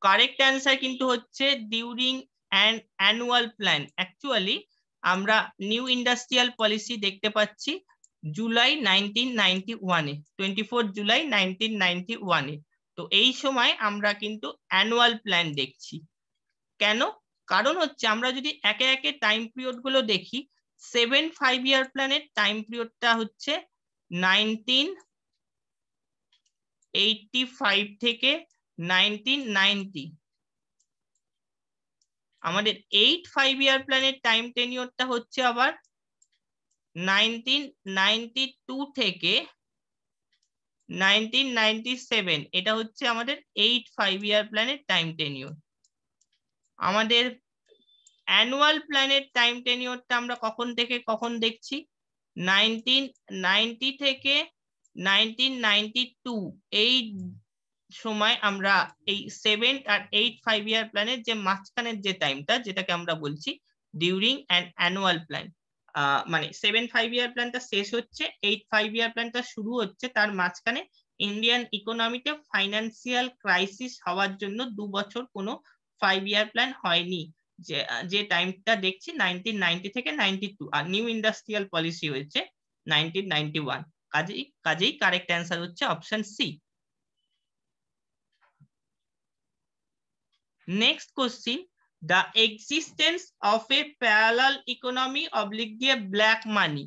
Correct answer কিন্তু হচ্ছে during an annual plan. Actually আমরা নিউ ইন্ডাস্ট্রিয়াল পলিসি দেখতে পাচ্ছি জুলাই 1991-এ, 24 জুলাই 1991-এ। তো এই সময় আমরা কিন্তু অ্যানুয়াল প্ল্যান দেখছি। কেন? কারণ হচ্ছে আমরা যদি একে একে টাইম পিরিয়ড গুলো দেখি, 7 5-year প্ল্যানের টাইম পিরিয়ডটা হচ্ছে 1985 থেকে 1990। আমাদের 8 5-year প্ল্যানের টাইম টেনিওরটা হচ্ছে আবার 1992 থেকে 1997। এটা হচ্ছে আমাদের 8 5-year প্ল্যানের টাইম টেনিওর। আমাদের অ্যানুয়াল প্ল্যানের টাইম টেনিওরটা আমরা কখন থেকে কখন দেখছি? 1990 থেকে 1992। এই সময় আমরা এই 7 আর 8 5-year প্ল্যানের যে মাঝখানের যে টাইমটা, যেটাকে আমরা বলছি ডিউরিং অ্যান অ্যানুয়াল প্ল্যান, মানে 7 5-year প্ল্যানটা শেষ হচ্ছে, 8 5-year প্ল্যানটা শুরু হচ্ছে, তার মাঝখানে ইন্ডিয়ান ইকোনমিতে ফাইন্যান্সিয়াল ক্রাইসিস হওয়ার জন্য 2 বছর কোনো 5-year প্ল্যান হয়নি। যে টাইমটা দেখছি 1990 থেকে 92, আর নিউ ইন্ডাস্ট্রিয়াল পলিসি হয়েছে 1991। কাজেই কারেক্ট অ্যান্সার হচ্ছে option C. Next question, the existence of a parallel economy oblique the black money.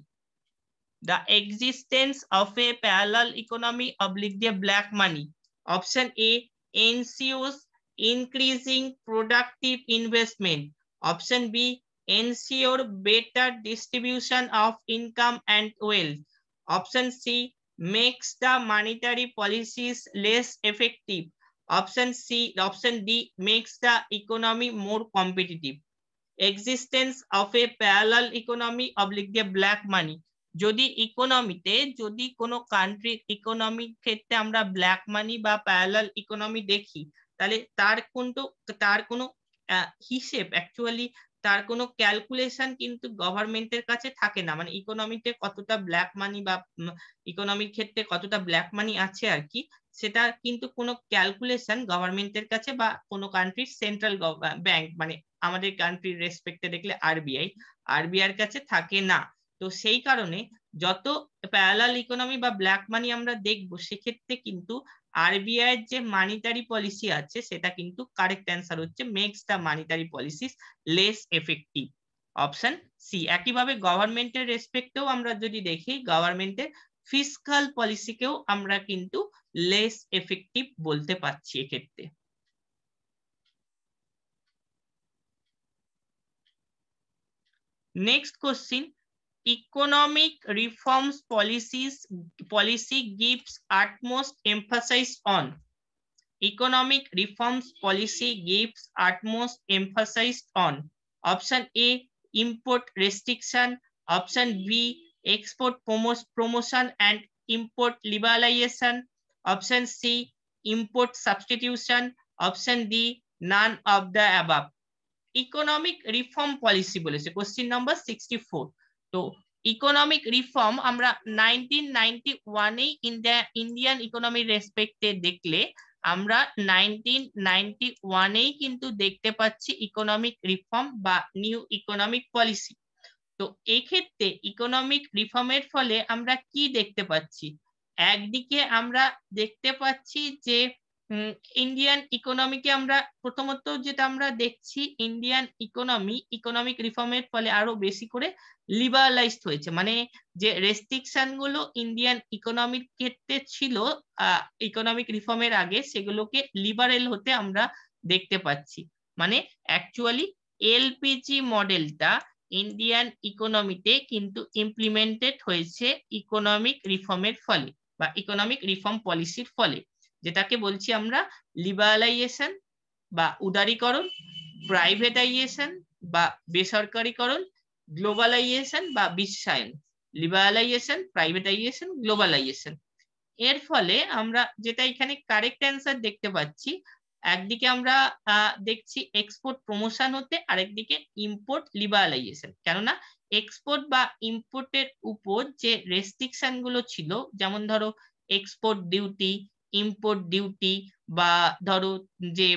The existence of a parallel economy oblique the black money. Option A ensures increasing productive investment. Option B ensure better distribution of income and wealth. Option C makes the monetary policies less effective. Option D makes the economy more competitive. Existence of a parallel economy oblique the black money. যদি ইকোনমিতে, যদি কোনো কান্ট্রির ইকোনমিক ক্ষেত্রে আমরা ব্ল্যাক মানি বা প্যারালাল ইকোনমি দেখি, তাহলে তার কোনো হিসেব, অ্যাকচুয়ালি তার কোনো ক্যালকুলেশন কিন্তু গভর্নমেন্টের কাছে থাকে না। মানে ইকোনমিতে কতটা ব্ল্যাক মানি বা ইকোনমিক ক্ষেত্রে কতটা ব্ল্যাক মানি আছে আর কি, সেটা কিন্তু কোনো ক্যালকুলেশন গভর্নমেন্টের কাছে বা কোনো কান্ট্রির সেন্ট্রাল ব্যাংক, মানে আমাদের কান্ট্রির রেসপেক্টে দেখলে আরবিআই এর কাছে থাকে না। তো সেই কারণে যত প্যারালাল ইকোনমি বা ব্ল্যাক মানি আমরা দেখবো, সেক্ষেত্রে কিন্তু আরবিআই এর যে মানিটারি পলিসি আছে, সেটা কিন্তু কারেক্ট অ্যান্সার হচ্ছে makes the monetary policies less effective. Option C. একইভাবে গভর্নমেন্টের রেসপেক্টেও আমরা যদি দেখি, গভর্নমেন্টের ফিসকাল পলিসিকেও আমরা কিন্তু লেস এফেক্টিভ বলতে পারছি এক্ষেত্রে। Next question, economic reforms policy gives utmost emphasis on. Economic reforms policy gives utmost emphasis on. Option A import restriction. Option B export promotion and import liberalization. Option C import substitution. Option D none of the above. Economic reform policy বলেছে, কোশ্চিন নাম্বার 64। তো ইকোনমিক রিফর্ম আমরা 1991-এই ইন্ডিয়ান ইকোনমির রেসপেক্টে দেখলে আমরা 1991-এই কিন্তু দেখতে পাচ্ছি ইকোনমিক রিফর্ম বা নিউ ইকোনমিক পলিসি। তো এই ক্ষেত্রে ইকোনমিক রিফর্মের ফলে আমরা কি দেখতে পাচ্ছি? একদিকে আমরা দেখতে পাচ্ছি যে ইন্ডিয়ান ইকোনমিকে আমরা প্রথমত যেটা আমরা দেখছি, ইন্ডিয়ান ইকোনমিক রিফর্মের ফলে আরো বেশি করে লিবারালাইজড হয়েছে। মানে যে রেস্ট্রিকশন গুলো ইন্ডিয়ান ইকোনমির ক্ষেত্রে ছিল ইকোনমিক রিফর্মের আগে, সেগুলোকে লিবারেল হতে আমরা দেখতে পাচ্ছি। মানে অ্যাকচুয়ালি এলপিজি মডেলটা ইন্ডিয়ান ইকোনমিতে কিন্তু ইমপ্লিমেন্টেড হয়েছে ইকোনমিক রিফর্মের ফলে বা ইকোনমিক রিফর্ম পলিসির ফলে, যেটাকে বলছি আমরা লিবারালাইজেশন বা উদারীকরণ, প্রাইভেটাইজেশন বা বেসরকারীকরণ, গ্লোবালাইজেশন বা বিশ্বায়ন। Liberalisation, privatisation, globalisation. এর ফলে আমরা যেটা এখানে কারেক্ট অ্যান্সার দেখতে পাচ্ছি, একদিকে আমরা দেখছি এক্সপোর্ট প্রমোশন হতে, আরেকদিকে ইম্পোর্ট লিবারালাইজেশন। কেননা এক্সপোর্ট বা ইম্পোর্টের উপর যে রেস্ট্রিকশন গুলো ছিল, যেমন ধরো এক্সপোর্ট ডিউটি, ইম্পোর্ট ডিউটি, বা ধরো যে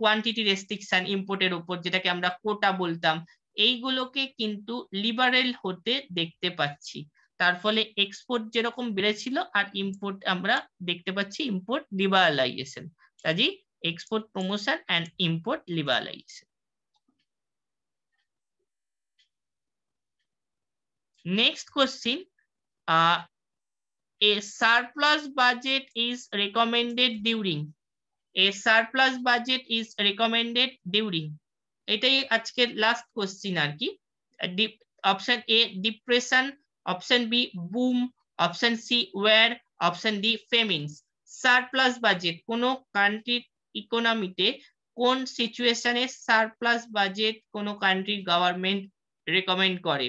কোয়ান্টিটি রেস্ট্রিকশন ইম্পোর্টের উপর, যেটাকে আমরা কোটা বলতাম, এইগুলোকে কিন্তু লিবারেল হতে দেখতে পাচ্ছি। তার ফলে এক্সপোর্ট যেরকম বেড়েছিল আর ইম্পোর্ট আমরা দেখতে পাচ্ছি ইম্পোর্ট লিবারালাইজেশন। কাজেই export promotion and import liberalisation. Next question, a surplus budget is recommended during. A surplus budget is recommended during. এটাই আজকের লাস্ট কোশ্চিন আর কি। Option A depression, option B boom, option C war, option D famines. Surplus budget কোন কান্ট্রির ইকোনমিতে কোন সিচুয়েশনে সারপ্লাস বাজেট কোন কান্ট্রির গভর্নমেন্ট রেকমেন্ড করে?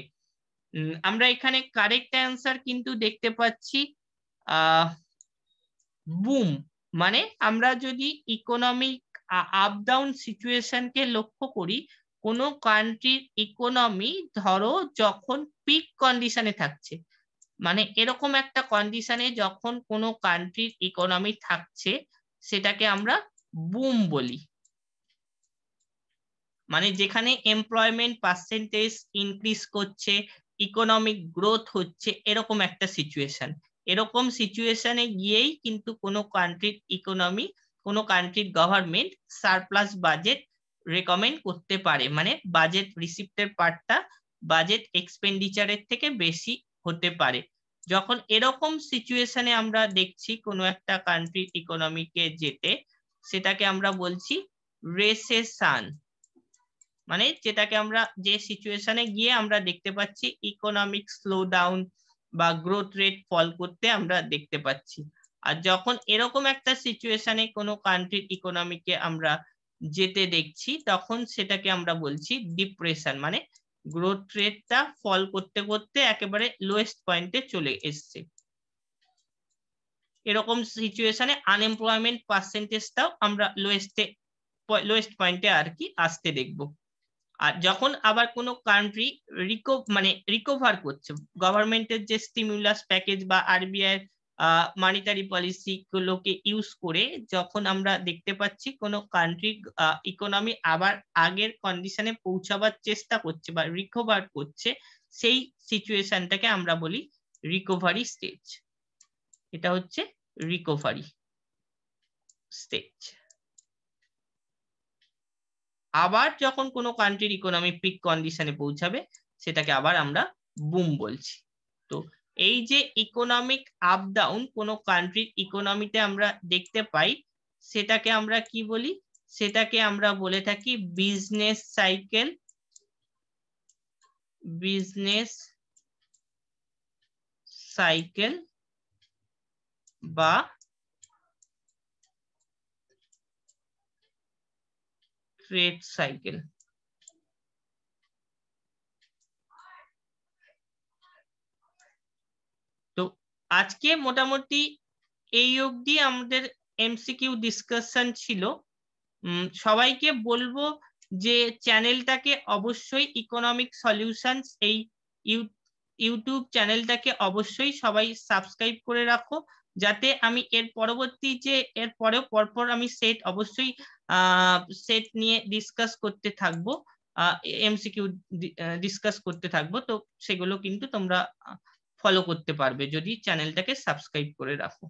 আমরা এখানে কারেক্ট অ্যান্সার কিন্তু দেখতে পাচ্ছি বুম। মানে আমরা যদি ইকোনমিক আপ ডাউন সিচুয়েশনকে লক্ষ্য করি, কোন কান্ট্রির ইকোনমি ধরো যখন পিক কন্ডিশনে থাকছে, মানে এরকম একটা কন্ডিশনে যখন কোনো কান্ট্রির ইকোনমি থাকছে, সেটাকে আমরা বুম বলি। মানে যেখানে এমপ্লয়মেন্ট পার্সেন্টেজ ইনক্রিজ করছে, ইকোনমিক গ্রোথ হচ্ছে, এরকম একটা সিচুয়েশন। এরকম সিচুয়েশনে গিয়েই কিন্তু কোনো কান্ট্রির ইকোনমি, কোনো কান্ট্রির গভর্নমেন্ট সারপ্লাস বাজেট রেকমেন্ড করতে পারে। মানে বাজেট রিসিপ্টের পার্টটা বাজেট এক্সপেন্ডিচারের থেকে বেশি হতে পারে। যখন এরকম সিচুয়েশনে আমরা দেখছি কোনো একটা কান্ট্রির ইকোনমিকে যেতে, সেটাকে আমরা বলছি রেসেশন। মানে যেটাকে আমরা যে সিচুয়েশনে গিয়ে আমরা দেখতে পাচ্ছি ইকোনমিক স্লো ডাউন বা গ্রোথ রেট ফল করতে আমরা দেখতে পাচ্ছি। আর যখন এরকম একটা সিচুয়েশনে কোনো কান্ট্রির ইকোনমিকে আমরা যেতে দেখছি, তখন সেটাকে আমরা বলছি ডিপ্রেশন। মানে গ্রোথ রেটটা ফল করতে করতে একেবারে লোয়েস্ট পয়েন্টে চলে এসছে। এরকম সিচুয়েশনে আনএমপ্লয়মেন্ট পার্সেন্টেজটাও আমরা লোয়েস্ট পয়েন্টে আর কি আসতে দেখবো। আর যখন আবার কোনো কান্ট্রি রিকভার করছে, গভর্নমেন্টের যে স্টিমুলাস প্যাকেজ বা আরবিআই মানিটারি পলিসি গুলোকে ইউজ করে যখন আমরা দেখতে পাচ্ছি কোনো কান্ট্রি ইকোনমি আবার আগের কন্ডিশনে পৌঁছাবার চেষ্টা করছে বা রিকভার করছে, সেই সিচুয়েশনটাকে আমরা বলি রিকভারি স্টেজ। এটা হচ্ছে রিকভারি স্টেজ। আবার যখন কোনো কান্ট্রির ইকোনমি পিক কন্ডিশনে পৌঁছাবে, সেটাকে আবার আমরা বুম বলছি। তো এই যে ইকোনমিক আপ ডাউন কোনো কান্ট্রির ইকোনমিতে আমরা দেখতে পাই, সেটাকে আমরা কি বলি? সেটাকে আমরা বলে থাকি বিজনেস সাইকেল, বিজনেস সাইকেল বা ট্রেড সাইকেল। তো আজকে মোটামুটি এই অবধি আমাদের এমসিকিউ ডিসকাশন ছিল। সবাইকে বলবো যে চ্যানেলটাকে অবশ্যই ইকোনমিক সলিউশনস এই ইউটিউব চ্যানেলটাকে অবশ্যই সবাই সাবস্ক্রাইব করে রাখো, যাতে আমি এর পরবর্তী যে এর পরেও পরপর আমি অবশ্যই সেট নিয়ে ডিসকাস করতে থাকবো, এমসিকিউ ডিসকাস করতে থাকবো। তো সেগুলো কিন্তু তোমরা ফলো করতে পারবে যদি চ্যানেলটাকে সাবস্ক্রাইব করে রাখো।